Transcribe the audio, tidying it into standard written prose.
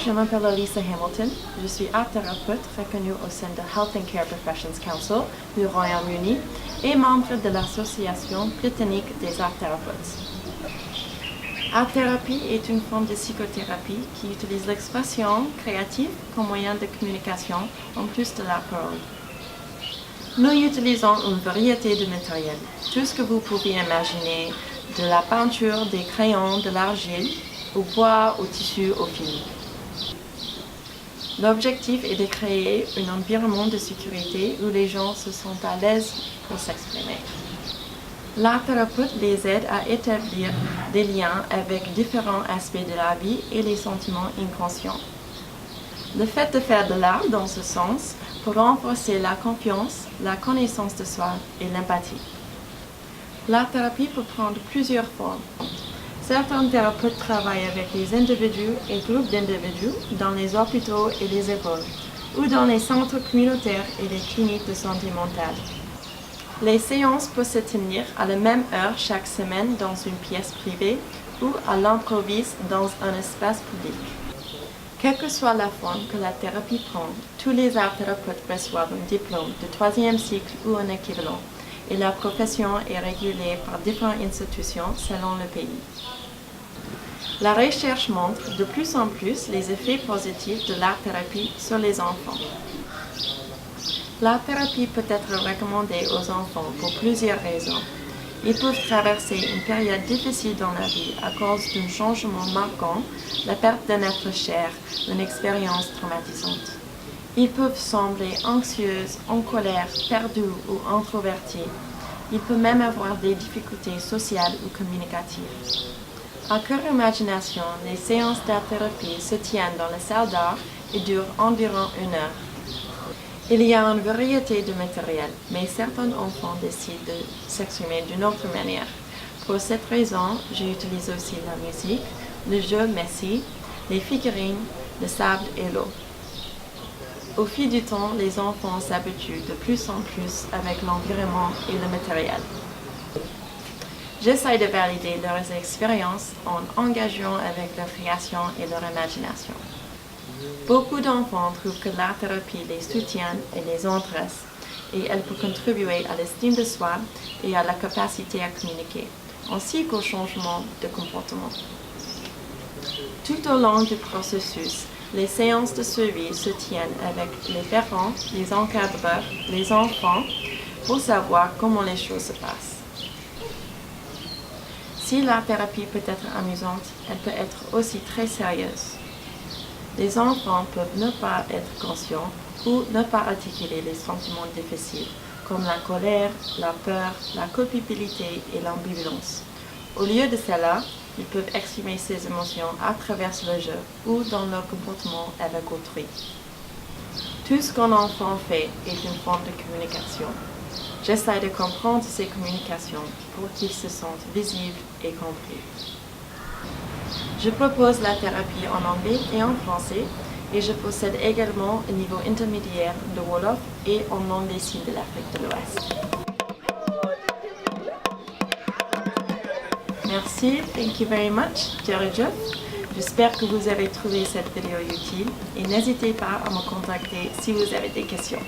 je m'appelle Alyssa Hamilton. Je suis art thérapeute reconnue au sein de Health and Care Professions Council du Royaume-Uni et membre de l'Association britannique des arts thérapeutes. Art thérapie est une forme de psychothérapie qui utilise l'expression créative comme moyen de communication en plus de la parole. Nous utilisons une variété de matériel, tout ce que vous pouvez imaginer, de la peinture, des crayons, de l'argile, au bois, au tissu, au fil. L'objectif est de créer un environnement de sécurité où les gens se sentent à l'aise pour s'exprimer. L'art thérapeute les aide à établir des liens avec différents aspects de la vie et les sentiments inconscients. Le fait de faire de l'art dans ce sens peut renforcer la confiance, la connaissance de soi et l'empathie. L'art thérapie peut prendre plusieurs formes. Certains thérapeutes travaillent avec les individus et groupes d'individus dans les hôpitaux et les écoles, ou dans les centres communautaires et les cliniques de santé mentale. Les séances peuvent se tenir à la même heure chaque semaine dans une pièce privée ou à l'improviste dans un espace public. Quelle que soit la forme que la thérapie prend, tous les art thérapeutes reçoivent un diplôme de 3e cycle ou un équivalent, et la profession est régulée par différentes institutions selon le pays. La recherche montre de plus en plus les effets positifs de l'art-thérapie sur les enfants. L'art-thérapie peut être recommandée aux enfants pour plusieurs raisons. Ils peuvent traverser une période difficile dans la vie à cause d'un changement marquant, la perte d'un être cher, une expérience traumatisante. Ils peuvent sembler anxieux, en colère, perdus ou introvertis. Ils peuvent même avoir des difficultés sociales ou communicatives. À Cœur Imagination, les séances d'art-thérapie se tiennent dans la salle d'art et durent environ 1 heure. Il y a une variété de matériel, mais certains enfants décident de s'exprimer d'une autre manière. Pour cette raison, j'utilise aussi la musique, le jeu Messi, les figurines, le sable et l'eau. Au fil du temps, les enfants s'habituent de plus en plus avec l'environnement et le matériel. J'essaie de valider leurs expériences en engageant avec leur création et leur imagination. Beaucoup d'enfants trouvent que l'art-thérapie les soutient et les intéresse, et elle peut contribuer à l'estime de soi et à la capacité à communiquer, ainsi qu'au changement de comportement. Tout au long du processus, les séances de suivi se tiennent avec les parents, les encadreurs, les enfants, pour savoir comment les choses se passent. Si l'art-thérapie peut être amusante, elle peut être aussi très sérieuse. Les enfants peuvent ne pas être conscients ou ne pas articuler les sentiments difficiles, comme la colère, la peur, la culpabilité et l'ambivalence. Au lieu de cela, ils peuvent exprimer ces émotions à travers le jeu ou dans leur comportement avec autrui. Tout ce qu'un enfant fait est une forme de communication. J'essaie de comprendre ces communications pour qu'ils se sentent visibles et compris. Je propose la thérapie en anglais et en français et je possède également un niveau intermédiaire de Wolof et en langue des signes de l'Afrique de l'Ouest. Merci, thank you very much, Jerry-Jeff. J'espère que vous avez trouvé cette vidéo utile et n'hésitez pas à me contacter si vous avez des questions.